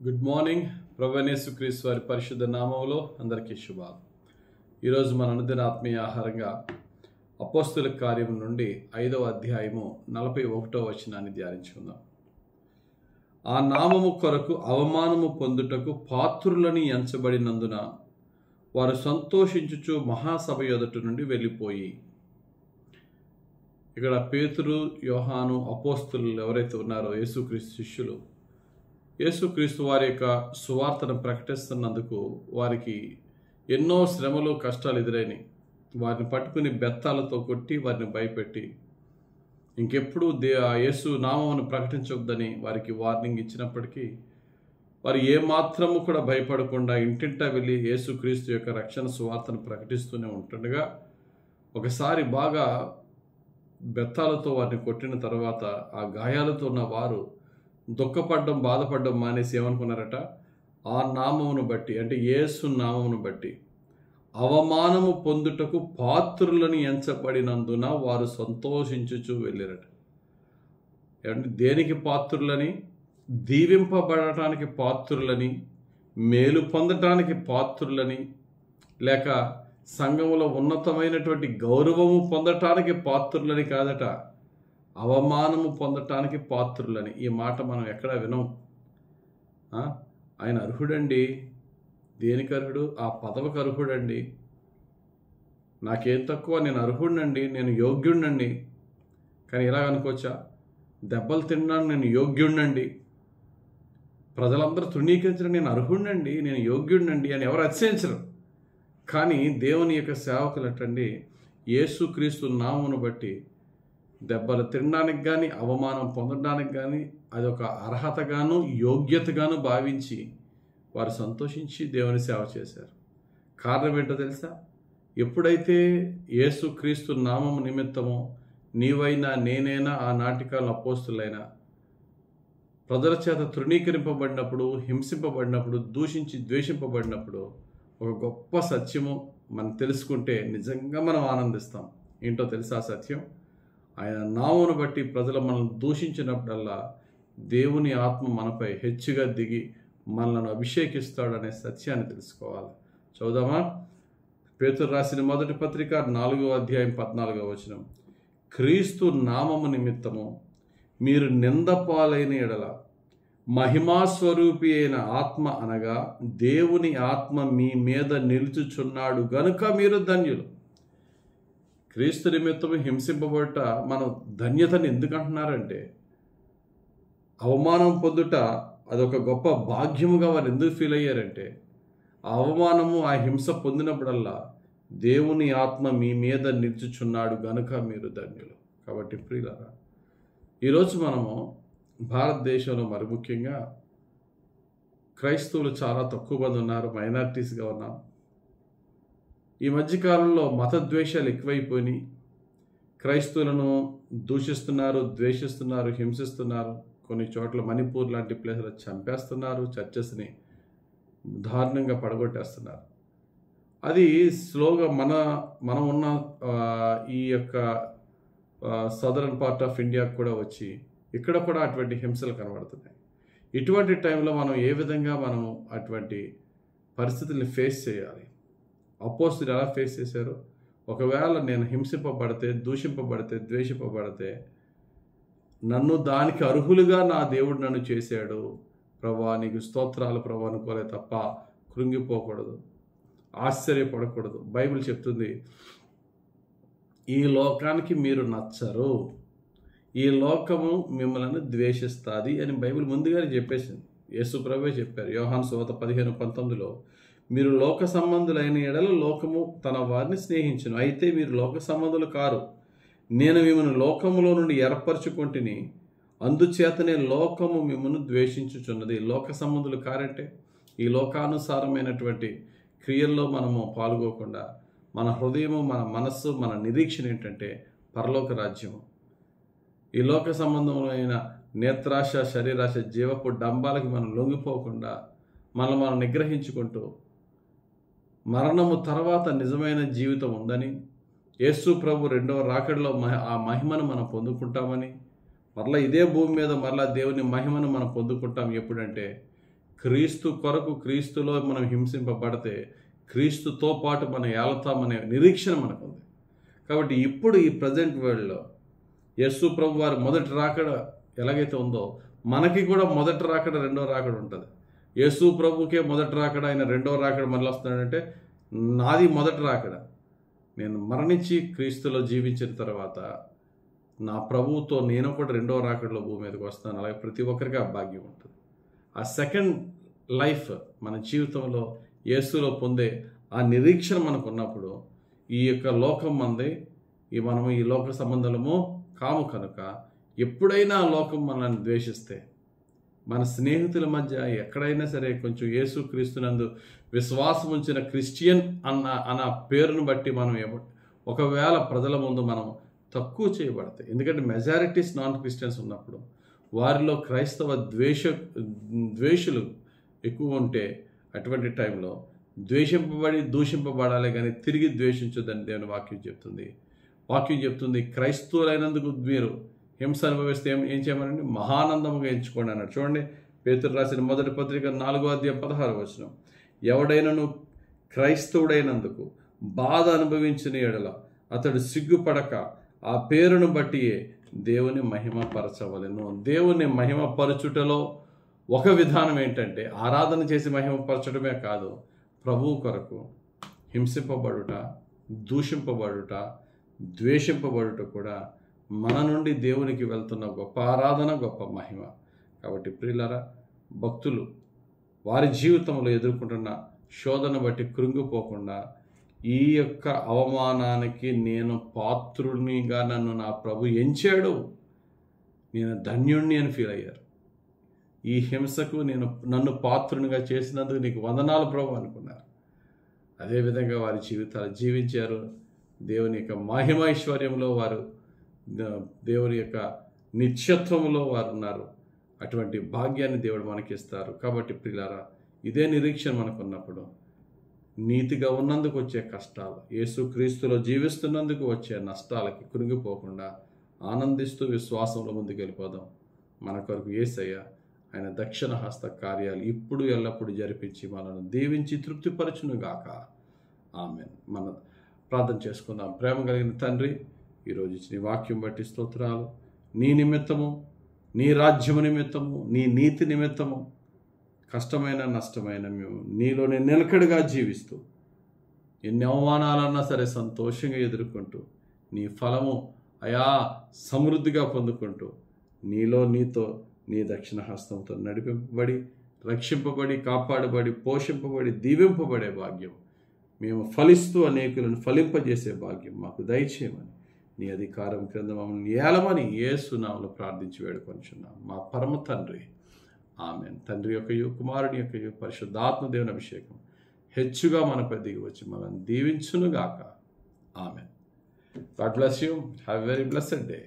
Good morning. ప్రభువైన యేసుక్రీస్తు వారి పరిశుద్ధ నామములో అందరికీ శుభాలు. ఈరోజు మన అనుదిన ఆత్మీయ ఆహారంగా అపోస్తుల కార్యం నుండి 5వ అధ్యాయము 41వ వచనాన్ని ధ్యానించుకుందాం. ఆ నామము కొరకు అవమానము పొందుటకు పాత్రులని ఎంచబడినందున వారు సంతోషించుచు మహాసభ ఎదుట నుండి వెళ్ళిపోయి. ఇక్కడ పేతురు, యోహాను, అపోస్తులు ఎవరైతే ఉన్నారో యేసుక్రీస్తు శిష్యులు, యేసుక్రీస్తు వారి యొక్క సువార్తను ప్రకటిస్తున్నందుకు వారికి ఎన్నో శ్రమలు, కష్టాలు ఎదురైనవి. వారిని పట్టుకుని బెత్తాలతో కొట్టి వారిని భయపెట్టి ఇంకెప్పుడు యేసు నామమును ప్రకటించవద్దని వారికి వార్నింగ్ ఇచ్చినప్పటికీ వారు ఏమాత్రము కూడా భయపడకుండా ఇంటింటా వెళ్ళి యేసుక్రీస్తు యొక్క రక్షణ సువార్తను ప్రకటిస్తూనే ఉంటుండగా ఒకసారి బాగా బెత్తాలతో వారిని కొట్టిన తర్వాత ఆ గాయాలతో ఉన్న వారు దుఃఖపడ్డం, బాధపడ్డం మానేసి ఏమనుకున్నారట, ఆ నామమును బట్టి, అంటే యేసు నామమును బట్టి అవమానము పొందుటకు పాత్రులని ఎంచబడినందున వారు సంతోషించుచు వెళ్ళారట. అంటే దేనికి పాత్రులని? దీవింపబడటానికి పాత్రులని, మేలు పొందటానికి పాత్రులని, లేక సంఘములో ఉన్నతమైనటువంటి గౌరవము పొందటానికి పాత్రులని కాదట, అవమానము పొందటానికి పాత్రులని. ఈ మాట మనం ఎక్కడా వినం. ఆయన అర్హుడండి. దేనికి అర్హుడు? ఆ పదవికి అర్హుడండి. నాకేం తక్కువ, నేను అర్హుడినండి, నేను యోగ్యుడినండి. కానీ ఇలా అనుకోవచ్చా? దెబ్బలు తిన్నాను, నేను యోగ్యుడినండి, ప్రజలందరూ తృణీకరించడం, నేను అర్హుడినండి, నేను యోగ్యుడినండి అని ఎవరు అతిశయించరు. కానీ దేవుని యొక్క సేవకులు అటండి, యేసుక్రీస్తు నామమును బట్టి దెబ్బలు తినడానికి కానీ, అవమానం పొందడానికి కానీ అదొక అర్హతగాను, యోగ్యతగాను భావించి వారు సంతోషించి దేవుని సేవ చేశారు. కారణం ఏంటో తెలుసా? ఎప్పుడైతే యేసుక్రీస్తు నామము నిమిత్తమో నీవైనా నేనైనా ఆ నాటికాల అపోస్తులైనా ప్రజల చేత తృణీకరింపబడినప్పుడు, హింసింపబడినప్పుడు, దూషించి ద్వేషింపబడినప్పుడు ఒక గొప్ప సత్యము మనం తెలుసుకుంటే నిజంగా మనం ఆనందిస్తాం. ఏంటో తెలుసా ఆ సత్యం? ఆయన నామమును బట్టి ప్రజలు మనల్ని దూషించినప్పుడల్లా దేవుని ఆత్మ మనపై హెచ్చుగా దిగి మనల్ని అభిషేకిస్తాడనే సత్యాన్ని తెలుసుకోవాలి. చదువుదామా? పేతురు రాసిన మొదటి పత్రిక 4వ అధ్యాయం 14వ వచనం. క్రీస్తు నామము నిమిత్తము మీరు నిందపాలైన ఎడల మహిమాస్వరూపి అయిన ఆత్మ అనగా దేవుని ఆత్మ మీ మీద నిలుచుచున్నాడు గనుక మీరు ధన్యులు. క్రీస్తు నిమిత్తము హింసింపబడుట మనం ధన్యతని ఎందుకు అంటున్నారంటే, అవమానం పొందుట అదొక గొప్ప భాగ్యముగా వారు ఎందుకు ఫీల్ అయ్యారంటే, ఆ అవమానము, ఆ హింస పొందినప్పుడల్లా దేవుని ఆత్మ మీ మీద నిలుచుచున్నాడు గనుక మీరు ధన్యులు. కాబట్టి ప్రియులారా, ఈరోజు మనము భారతదేశంలో మరి ముఖ్యంగా క్రైస్తవులు చాలా తక్కువ మంది ఉన్నారు, మైనారిటీస్గా ఉన్నాం. ఈ మధ్యకాలంలో మతద్వేషాలు ఎక్కువైపోయినాయి. క్రైస్తవులను దూషిస్తున్నారు, ద్వేషిస్తున్నారు, హింసిస్తున్నారు. కొన్ని చోట్ల మణిపూర్ లాంటి ప్లేసులు చంపేస్తున్నారు, చర్చెస్ని దారుణంగా పడగొట్టేస్తున్నారు. అది స్లోగా మనం ఉన్న ఈ యొక్క సదరన్ పార్ట్ ఆఫ్ ఇండియాకు కూడా వచ్చి ఇక్కడ కూడా అటువంటి హింసలు కనబడుతున్నాయి. ఇటువంటి టైంలో మనం ఏ విధంగా మనము అటువంటి పరిస్థితుల్ని ఫేస్ చేయాలి? అపోస్తులు ఎలా ఫేస్ చేశారు? ఒకవేళ నేను హింసింపబడితే, దూషింపబడితే, ద్వేషింపబడితే నన్ను దానికి అర్హులుగా నా దేవుడు నన్ను చేశాడు, ప్రభా నీకు స్తోత్రాలు ప్రభా అనుకోలే తప్ప కృంగిపోకూడదు, ఆశ్చర్యపడకూడదు. బైబిల్ చెప్తుంది, ఈ లోకానికి మీరు నచ్చరు, ఈ లోకము మిమ్మల్ని ద్వేషిస్తుంది అని బైబిల్ ముందుగానే చెప్పేసింది. యేసు ప్రభువే చెప్పారు. యోహాను సువార్త 15:19లో, మీరు లోక సంబంధులైన ఎడల లోకము తన వారిని స్నేహించును, అయితే మీరు లోక సంబంధులు కారు, నేను మిమ్మల్ని లోకములో నుండి ఏర్పరచుకొంటిని, అందుచేతనే లోకము మిమ్మల్ని ద్వేషించుచున్నది. లోక సంబంధులు కారంటే ఈ లోకానుసారమైనటువంటి క్రియల్లో మనము పాల్గొకుండా మన హృదయము, మన మనస్సు, మన నిరీక్షణ ఏంటంటే పరలోక రాజ్యము. ఈ లోక సంబంధమైన నేత్రాశ, శరీరాశ, జీవపు డంబాలకి మనం లొంగిపోకుండా మనం నిగ్రహించుకుంటూ మరణము తర్వాత నిజమైన జీవితం ఉందని, యేసు ప్రభు రెండవ రాకడలో ఆ మహిమను మనం పొందుకుంటామని, మరలా ఇదే భూమి మీద మరలా దేవుని మహిమను మనం పొందుకుంటాం. ఎప్పుడంటే క్రీస్తు కొరకు, క్రీస్తులో మనం హింసింపబడితే క్రీస్తుతో పాటు మనం ఏళ్తామనే నిరీక్షణ మనకుంది. కాబట్టి ఇప్పుడు ఈ ప్రజెంట్ వరల్డ్లో యేసు ప్రభు వారి మొదటి రాకడ ఎలాగైతే ఉందో మనకి కూడా మొదటి రాకడ, రెండో రాకడ ఉంటుంది. యేసు ప్రభుకే మొదటి రాకడ, ఆయన రెండో రాకడ మళ్ళీ వస్తున్నాడంటే నాది మొదటి రాకడ. నేను మరణించి క్రీస్తులో జీవించిన తర్వాత నా ప్రభువుతో నేను కూడా రెండో రాకడలో భూమి మీదకి వస్తాను. అలాగే ప్రతి ఒక్కరికి ఆ భాగ్యం ఉంటుంది. ఆ సెకండ్ లైఫ్ మన జీవితంలో యేసులో పొందే ఆ నిరీక్షణ మనకు ఉన్నప్పుడు ఈ యొక్క లోకం మంది మనము ఈ లోక సంబంధము కాము కనుక ఎప్పుడైనా ఆ లోకం మనల్ని ద్వేషిస్తే, మన స్నేహితుల మధ్య ఎక్కడైనా సరే కొంచెం యేసు క్రీస్తునందు విశ్వాసం ఉంచిన క్రిస్టియన్ అన్న పేరును బట్టి మనం ఒకవేళ ప్రజల ముందు మనం తక్కువ చేయబడతాయి. ఎందుకంటే మెజారిటీస్ నాన్ క్రిస్టియన్స్ ఉన్నప్పుడు వారిలో క్రైస్తవ ద్వేషులు ఎక్కువ ఉంటే అటువంటి టైంలో దూషింపబడాలి కానీ తిరిగి ద్వేషించొద్దని దేవుని వాక్యం చెప్తుంది. క్రైస్తవులైనందుకు మీరు హింస అనుభవిస్తే ఏం చేయమనండి? మహానందముగా ఎంచుకోండి అన్నాడు. చూడండి, పేతురు రాసిన మొదటి పత్రిక 4వ అధ్యాయం 16వ వచనం. ఎవడైనను క్రైస్తవుడైనందుకు బాధ అనుభవించిన ఎడల అతడు సిగ్గుపడక ఆ పేరును బట్టియే దేవుని మహిమపరచవలెను. దేవుని మహిమపరచుటలో ఒక విధానం ఏంటంటే ఆరాధన చేసి మహిమపరచడమే కాదు, ప్రభువు కొరకు హింసింపబడుట, దూషింపబడుట, ద్వేషింపబడుట కూడా మన నుండి దేవునికి వెళ్తున్న గొప్ప ఆరాధన, గొప్ప మహిమ. కాబట్టి ప్రియులారా, భక్తులు వారి జీవితంలో ఎదుర్కొంటున్న శోధన బట్టి కృంగిపోకుండా ఈ యొక్క అవమానానికి నేను పాత్రునిగా నన్ను నా ప్రభు ఎంచాడు, నేను ధన్యుణ్ణి అని ఫీల్ అయ్యారు. ఈ హింసకు నన్ను పాత్రునిగా చేసినందుకు నీకు వందనాలు ప్రభు అనుకున్నారు. అదేవిధంగా వారి జీవితాలు జీవించారు. దేవుని యొక్క మహిమైశ్వర్యంలో వారు, దేవుని యొక్క నిత్యత్వంలో వారు ఉన్నారు. అటువంటి భాగ్యాన్ని దేవుడు మనకిస్తారు. కాబట్టి ప్రియులారా, ఇదే నిరీక్షణ మనకున్నప్పుడు నీతిగా ఉన్నందుకు వచ్చే కష్టాలు, యేసుక్రీస్తులో జీవిస్తున్నందుకు వచ్చే నష్టాలకి కృంగిపోకుండా ఆనందిస్తూ విశ్వాసంలో ముందుకెళ్ళిపోదాం. మన కొరకు యేసయ్య ఆయన దక్షిణ హస్త కార్యాలు ఇప్పుడు ఎల్లప్పుడూ జరిపించి మనల్ని దీవించి తృప్తిపరచునుగాక. ఆమేన్. మన ప్రార్థన చేసుకుందాం. ప్రేమ కలిగిన తండ్రి, ఈరోజు ఇచ్చిన వాక్యం బట్టి స్తోత్రాలు. నీ నిమిత్తము, నీ రాజ్యము నిమిత్తము, నీ నీతి నిమిత్తము కష్టమైన నష్టమైన మేము నీలోనే నిలకడగా జీవిస్తూ ఎన్ని అవమానాలన్నా సరే సంతోషంగా ఎదుర్కొంటూ నీ ఫలము అయా సమృద్ధిగా పొందుకుంటూ నీతో నీ దక్షిణ హస్తంతో నడిపింపబడి, రక్షింపబడి, కాపాడబడి, పోషింపబడి, దీవింపబడే భాగ్యం, మేము ఫలిస్తూ అనేకులను ఫలింపజేసే భాగ్యం మాకు దయచేయమని నీ అధికారం క్రింద మమ్మల్ని ఏలమని యేసు నామములో ప్రార్థించి వేడుకొనుచున్నాం మా పరమ తండ్రి. ఆమేన్. తండ్రి యొక్కయు, కుమారుని యొక్కయు, పరిశుద్ధాత్మ దేవుని అభిషేకం హెచ్చుగా మనపై దిగి వచ్చి మనల్ని దీవించునుగాక. ఆమేన్. God bless you. Have a very blessed day.